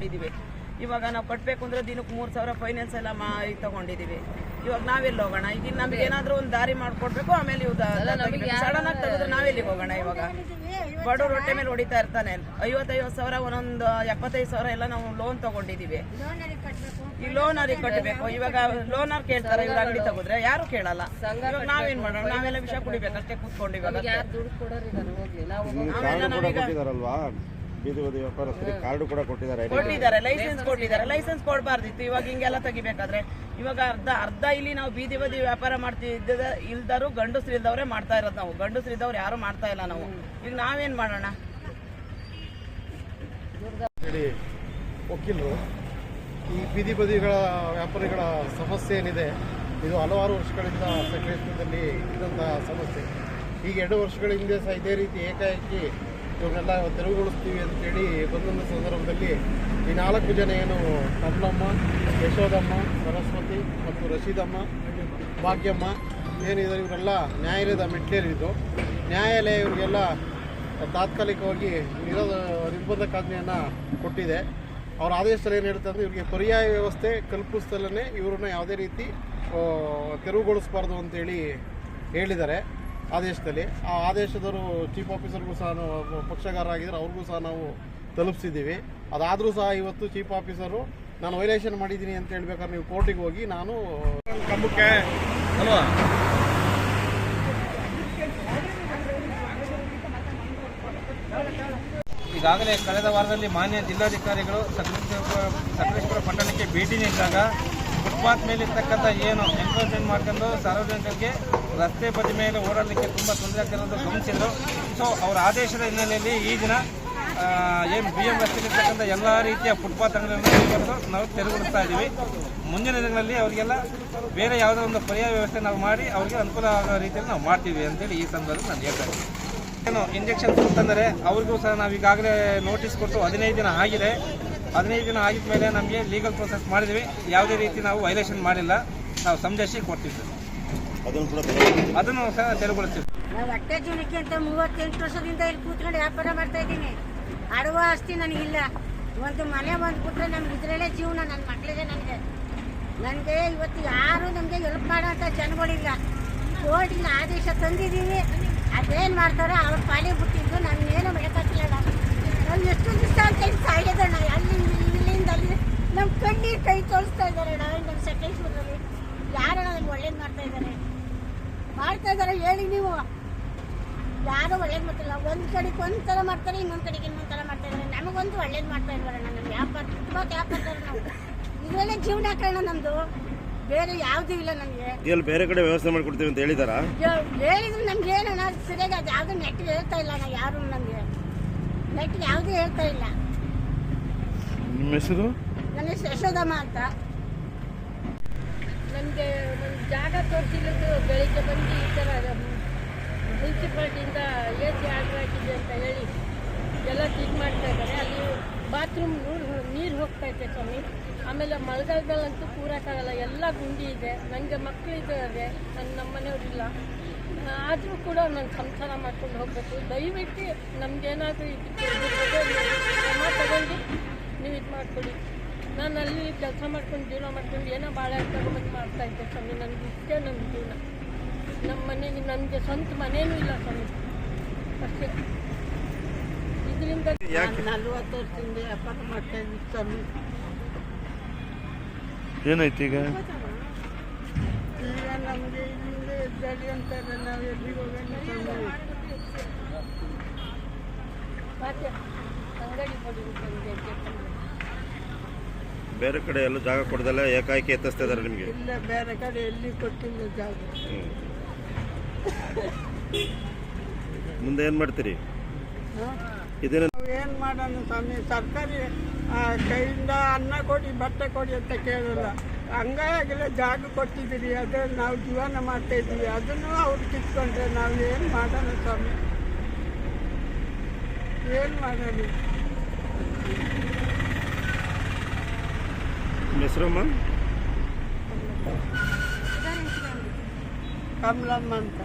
ತಗೊಂಡಿದ್ದೀವಿ. ಇವಾಗ ನಾವು ಕಟ್ಟಬೇಕು ಅಂದರೆ ದಿನಕ್ಕೆ 3,000 ಫೈನಾನ್ಸ್ ಎಲ್ಲ ತಗೊಂಡಿದ್ದೀವಿ. ಇವಾಗ ನಾವೆಲ್ಲಿ ಹೋಗೋಣ? ಈಗ ನಮ್ಗೆ ಏನಾದರೂ ಒಂದು ದಾರಿ ಮಾಡಿಕೊಡ್ಬೇಕು. ಆಮೇಲೆ ಇವು ಸಡನ್ ಆಗಿ ತೆಗೆದ್ರೆ ನಾವೆಲ್ಲಿಗೆ ಹೋಗೋಣ? ಇವಾಗ ಬಡವ್ರ ಹೊಟ್ಟೆ ಮೇಲೆ ಹೊಡಿತಾ ಇರ್ತಾನೆ. 50,000 ಒಂದೊಂದು 75,000 ಎಲ್ಲ ನಾವು ಲೋನ್ ತಗೊಂಡಿದ್ದೀವಿ. ಈ ಲೋನ್ ಅವ್ರಿಗೆ ಕಟ್ಟಬೇಕು. ಇವಾಗ ಲೋನರ್ ಕೇಳ್ತಾರೆ, ಇವ್ರ ಅಂಗಡಿ ತಗೋದ್ರೆ ಯಾರು ಕೇಳಲ್ಲ. ಇವಾಗ ನಾವೇನ್ ಮಾಡೋಣ? ನಾವೆಲ್ಲ ವಿಷಯ ಕುಡಿಬೇಕಷ್ಟೇ ಕೂತ್ಕೊಂಡು. ಇವಾಗ ಕೊಟ್ಟಿದ್ದಾರೆ, ಲೈಸೆನ್ಸ್ ಕೊಟ್ಟಿದ್ದಾರೆ. ಲೈಸೆನ್ಸ್ ಕೊಡಬಾರ್ದಿತ್ತು. ಇವಾಗ ಹಿಂಗೆಲ್ಲ ತೆಗಿಬೇಕಾದ್ರೆ ಇವಾಗ ಅರ್ಧ ಇಲ್ಲಿ ನಾವು ಬೀದಿ ಬದಿ ವ್ಯಾಪಾರ ಮಾಡ್ತಿದ್ದ ಇಲ್ದರು ಗಂಡಸ್ರು ಇಲ್ದವ್ರೆ ಮಾಡ್ತಾ ಇರೋದು. ನಾವು ಗಂಡಸ್ರು ಇದ್ದವ್ರು ಯಾರು ಮಾಡ್ತಾ ಇಲ್ಲ. ನಾವು ಈಗ ನಾವೇನ್ ಮಾಡೋಣ? ವಕೀಲರು ಈ ಬೀದಿ ಬದಿಗಳ ವ್ಯಾಪಾರಿಗಳ ಸಮಸ್ಯೆ ಏನಿದೆ, ಇದು ಹಲವಾರು ವರ್ಷಗಳಿಂದ ಸಕ್ರಿಯದಲ್ಲಿ ಇದ್ದಂತಹ ಸಮಸ್ಯೆ. ಈಗ 2 ವರ್ಷಗಳ ಹಿಂದೆ ಸಹ ಇದೇ ರೀತಿ ಏಕಾಏಕಿ ಇವನ್ನೆಲ್ಲ ತೆರವುಗೊಳಿಸ್ತೀವಿ ಅಂತೇಳಿ ಬಂದೊಂದು ಸಂದರ್ಭದಲ್ಲಿ ಈ 4 ಜನ ಏನು ಕಮಲಮ್ಮ, ಯಶೋದಮ್ಮ, ಸರಸ್ವತಿ ಮತ್ತು ರಶೀದಮ್ಮ, ಭಾಗ್ಯಮ್ಮ ಏನಿದೆ ಇವರೆಲ್ಲ ನ್ಯಾಯಾಲಯದ ಮೆಟ್ಲೇರಿದ್ದು. ನ್ಯಾಯಾಲಯ ಇವರಿಗೆಲ್ಲ ತಾತ್ಕಾಲಿಕವಾಗಿ ನಿರ್ಬಂಧಕಾಜ್ಞೆಯನ್ನು ಕೊಟ್ಟಿದೆ. ಅವರ ಆದೇಶದಲ್ಲಿ ಏನು ಹೇಳ್ತಾರೆ ಅಂದರೆ ಇವರಿಗೆ ಪರ್ಯಾಯ ವ್ಯವಸ್ಥೆ ಕಲ್ಪಿಸ್ತಲೇ ಇವರನ್ನು ಯಾವುದೇ ರೀತಿ ತೆರವುಗೊಳಿಸಬಾರ್ದು ಅಂತೇಳಿ ಹೇಳಿದ್ದಾರೆ ಆದೇಶದಲ್ಲಿ. ಆ ಆದೇಶದವರು ಚೀಫ್ ಆಫೀಸರ್ಗೂ ಸಹ ಪಕ್ಷಗಾರರಾಗಿದ್ದರೆ ಅವ್ರಿಗೂ ಸಹ ನಾವು ತಲುಪಿಸಿದ್ದೀವಿ. ಅದಾದರೂ ಸಹ ಇವತ್ತು ಚೀಫ್ ಆಫೀಸರು ನಾನು ವೈಲೇಷನ್ ಮಾಡಿದ್ದೀನಿ ಅಂತ ಹೇಳ್ಬೇಕಾದ್ರೆ ನೀವು ಕೋರ್ಟಿಗೆ ಹೋಗಿ ನಾನು ಕಂಬಕ್ಕೆ ಅಲ್ವಾ ಈಗಾಗಲೇ ಕಳೆದ ವಾರದಲ್ಲಿ ಮಾನ್ಯ ಜಿಲ್ಲಾಧಿಕಾರಿಗಳು ಸಕಲೇಶ್ಪುರ ಪಟ್ಟಣಕ್ಕೆ ಭೇಟಿ ನೀಡಿದಾಗ ಫುಟ್ಪಾತ್ ಮೇಲಿರ್ತಕ್ಕಂಥ ಏನು ಎನ್ಕ್ರೋಚ್ಮೆಂಟ್ ಮಾಡ್ಕೊಂಡು ಸಾರ್ವಜನಿಕರಿಗೆ ರಸ್ತೆ ಬದಿ ಮೇಲೆ ಓಡಾಡಲಿಕ್ಕೆ ತುಂಬ ತೊಂದರೆ ಆಗ್ತಿರೋದು ಗಮನಿಸಿದರು. ಸೊ ಅವರ ಆದೇಶದ ಹಿನ್ನೆಲೆಯಲ್ಲಿ ಈ ದಿನ ಏನು BM ರಸ್ತೆಯಲ್ಲಿರ್ತಕ್ಕಂಥ ಎಲ್ಲ ರೀತಿಯ ಫುಟ್ಪಾತ್ ಅಂಗಡಿಗಳನ್ನು ನಾವು ತೆರವುಗೊಳಿಸ್ತಾ ಇದ್ದೀವಿ. ಮುಂದಿನ ದಿನಗಳಲ್ಲಿ ಅವರಿಗೆಲ್ಲ ಬೇರೆ ಯಾವುದೋ ಒಂದು ಪರ್ಯಾಯ ವ್ಯವಸ್ಥೆ ನಾವು ಮಾಡಿ ಅವರಿಗೆ ಅನುಕೂಲ ಆಗೋ ರೀತಿಯಲ್ಲಿ ನಾವು ಮಾಡ್ತೀವಿ ಅಂತೇಳಿ ಈ ಸಂದರ್ಭದಲ್ಲಿ ನಾನು ಹೇಳ್ತಾ ಇದ್ದೀನಿ. ಏನು ಇಂಜೆಕ್ಷನ್ಸ್ ಅಂತಂದರೆ ಅವ್ರಿಗೂ ಸಹ ನಾವು ಈಗಾಗಲೇ ನೋಟಿಸ್ ಕೊಟ್ಟು 15 ದಿನ ಆಗಿದೆ. 15 ದಿನ ಆಗಿದ ಮೇಲೆ ನಮಗೆ ಲೀಗಲ್ ಪ್ರೊಸೆಸ್ ಮಾಡಿದ್ವಿ. ಯಾವುದೇ ರೀತಿ ನಾವು ವೈಲೇಷನ್ ಮಾಡಿಲ್ಲ. ನಾವು ಸಂಜಾಯಿಸಿ ಕೊಡ್ತಿದ್ವಿ, ಅದನ್ನು ಸಹ ತೆರವುಗೊಳಿಸ್ತೀವಿ. ನಾವು ಹೊಟ್ಟೆ ಜೀವನಕ್ಕೆ ಅಂತ 38 ವರ್ಷದಿಂದ ಇಲ್ಲಿ ಕೂತ್ಕೊಂಡು ವ್ಯಾಪಾರ ಮಾಡ್ತಾ ಇದ್ದೀನಿ. ಆಡುವ ಆಸ್ತಿ ನನಗಿಲ್ಲ. ಒಂದು ಮನೆ ಬಂದ್ಬಿಟ್ರೆ ನಮ್ಗೆ ಇದರಲ್ಲೇ ಜೀವನ. ನನ್ನ ಮಕ್ಕಳಿಗೆ ನನಗೆ ಇವತ್ತು ಯಾರು ನಮಗೆ ಹೆಲ್ಪ್ ಮಾಡೋಂಥ ಜನಗಳಿಲ್ಲ. ಕೋರ್ಟಿನ ಆದೇಶ ತಂದಿದ್ದೀವಿ, ಅದೇನು ಮಾಡ್ತಾರೋ ಅವ್ರ ಪಾಲಿಗೆ ಬಿಟ್ಟಿದ್ದು ನಮಗೇನು ಮಾಡೋಕ್ಕಾಗಿಲ್ಲ. ನಾವು ಎಷ್ಟು ದಿವಸ ಅಂತ ಸಾಯೋದಣ್ಣ. ಅಲ್ಲಿ ಇಲ್ಲಿಂದ ಅಲ್ಲಿ ನಮ್ಮ ಕಣ್ಣೀರು ಕೈ ತೋರಿಸ್ತಾ ಇದ್ದಾರೆ. ನಮ್ಮ ಸಕಲೇಶ್ವರದಲ್ಲಿ ಯಾರು ನಮ್ಗೆ ಒಳ್ಳೇದು ಮಾಡ್ತಾ ಇದ್ದಾರೆ ಹೇಳಿ ನೀವು. ಯಾರು ಒಳ್ಳೇದು ಮಾಡ್ತಿಲ್ಲ. ಒಂದು ಕಡೆಗೆ ಒಂಥರ ಮಾಡ್ತಾರೆ, ಇನ್ನೊಂದು ಕಡೆಗೆ ಇನ್ನೊಂದು ಥರ ಮಾಡ್ತಾ ಇದ್ದಾರೆ. ನಮಗೊಂದು ಒಳ್ಳೇದು ಮಾಡ್ತಾ ಇದ್ದಾರಣ್ಣ. ನಮ್ಮ ವ್ಯಾಪಾರ ತುಂಬ ವ್ಯಾಪಾರ ನಾವು ಇದರಲ್ಲೇ ಜೀವನ ಹಾಕೋಣ. ನಮ್ಮದು ಬೇರೆ ಯಾವುದೂ ಇಲ್ಲ ನಮಗೆ. ಇಲ್ಲಿ ಬೇರೆ ಕಡೆ ವ್ಯವಸ್ಥೆ ಮಾಡಿಕೊಡ್ತೀವಿ ಅಂತ ಹೇಳಿದಾರಾ? ಹೇಳಿದ್ರು ನಮ್ಗೆ ಏನಣ್ಣ ಸರಿಯಾಗಿ ಅದು ಯಾವುದೂ ನೆಟ್ಟಿಗೆ ಹೇಳ್ತಾ ಇಲ್ಲ. ನಾವು ಯಾರು ನಮಗೆ ನೆಟ್ಟಿಗೆ ಯಾವುದೂ ಹೇಳ್ತಾ ಇಲ್ಲ. ನಿಮ್ಮ ಹೆಸರು? ನನ್ನ ಹೆಸರು ಯಶೋದಮ್ಮ ಅಂತ. ನಮಗೆ ಒಂದು ಜಾಗ ತೋರಿಸಿದ್ದು ಬೆಳಿಗ್ಗೆ ಬಂದು ಈ ಥರ ಮುನ್ಸಿಪಾಲ್ಟಿಯಿಂದ AC ಆರ್ಡರ್ ಹಾಕಿದೆ ಅಂತ ಹೇಳಿ ಎಲ್ಲ ಕ್ಲೀನ್ ಮಾಡ್ತಾ ಇದ್ದಾರೆ. ಅಲ್ಲಿ ಬಾತ್ರೂಮ್ ನೀರು ಹೋಗ್ತೈತೆ ಸ್ವಾಮಿ. ಆಮೇಲೆ ಮಳೆಗಾಲದಲ್ಲಂತೂ ಕೂರಕ್ಕಾಗಲ್ಲ, ಎಲ್ಲ ಗುಂಡಿ ಇದೆ. ನನಗೆ ಮಕ್ಕಳು ಇದ್ದಾರೆ, ನಮ್ಮ ಮನೆಯವರಿಲ್ಲ. ಆದರೂ ಕೂಡ ನಾನು ಸಂಸಾರ ಮಾಡ್ಕೊಂಡು ಹೋಗಬೇಕು. ದಯವಿಟ್ಟು ನಮಗೇನಾದರೂ ಕ್ರಮ ತಗೊಂಡು ನೀವು ಇದು ಮಾಡ್ಕೊಳ್ಳಿ. ನಾನು ಅಲ್ಲಿ ಕೆಲಸ ಮಾಡ್ಕೊಂಡು ಜೀವನ ಮಾಡ್ಕೊಂಡು ಏನೋ ಭಾಳ ತಗೊಂಡು ಮಾಡ್ತಾಯಿದ್ದೆ ಸ್ವಾಮಿ. ನನಗೆ ಇಷ್ಟೇ ನನ್ನ ಜೀವನ. ನಮ್ಮ ಮನೆಗೆ ನನಗೆ ಸ್ವಂತ ಮನೇನೂ ಇಲ್ಲ ಸ್ವಾಮಿ. ಅಷ್ಟೇ. ಇದರಿಂದ 40 ವರ್ಷದಿಂದ ವ್ಯಾಪಾರ ಮಾಡ್ತಾ ಇದ್ದೀವಿ ಸ್ವಾಮಿ. ಏನಾಯ್ತು ಈಗ? ನಮಗೆ ಇಲ್ಲಿಂದ ಎದ್ದಾಡಿ ಅಂತಾರೆ. ನಾವು ಎಲ್ಲಿಗೆ ಹೋಗೋಣ? ಅಂಗಡಿ ಕೊಡಿ. ಬೇರೆ ಕಡೆ ಎಲ್ಲ ಜಾಗ ಕೊಡದಲ್ಲ ಏಕಾಏಕಿ ಎತ್ತಿಸ್ತಾ ಇದ್ದಾರೆ ನಿಮಗೆ? ಇಲ್ಲ, ಬೇರೆ ಕಡೆ ಎಲ್ಲಿ ಕೊಟ್ಟಿಲ್ಲ ಜಾಗ. ಮುಂದೆ ಏನು ಮಾಡ್ತೀರಿ? ನಾವು ಏನು ಮಾಡೋಣ ಸ್ವಾಮಿ? ಸರ್ಕಾರಿ ಕೈಯಿಂದ ಅನ್ನ ಕೊಡಿ, ಬಟ್ಟೆ ಕೊಡಿ ಅಂತ ಕೇಳಲ್ಲ. ಹಂಗಾಗಿಲ್ಲ ಜಾಗ ಕೊಟ್ಟಿದ್ದೀರಿ, ಅದ್ರಲ್ಲಿ ನಾವು ಜೀವನ ಮಾಡ್ತಾ ಇದ್ದೀವಿ. ಅದನ್ನು ಅವ್ರು ಕಿತ್ಕೊಂಡ್ರೆ ನಾವು ಏನು ಮಾಡೋಣ ಸ್ವಾಮಿ? ಏನು ಮಾಡೋಣ? ಹೆಸರಮ್ಮ? ಕಮಲಮ್ಮ ಅಂತ.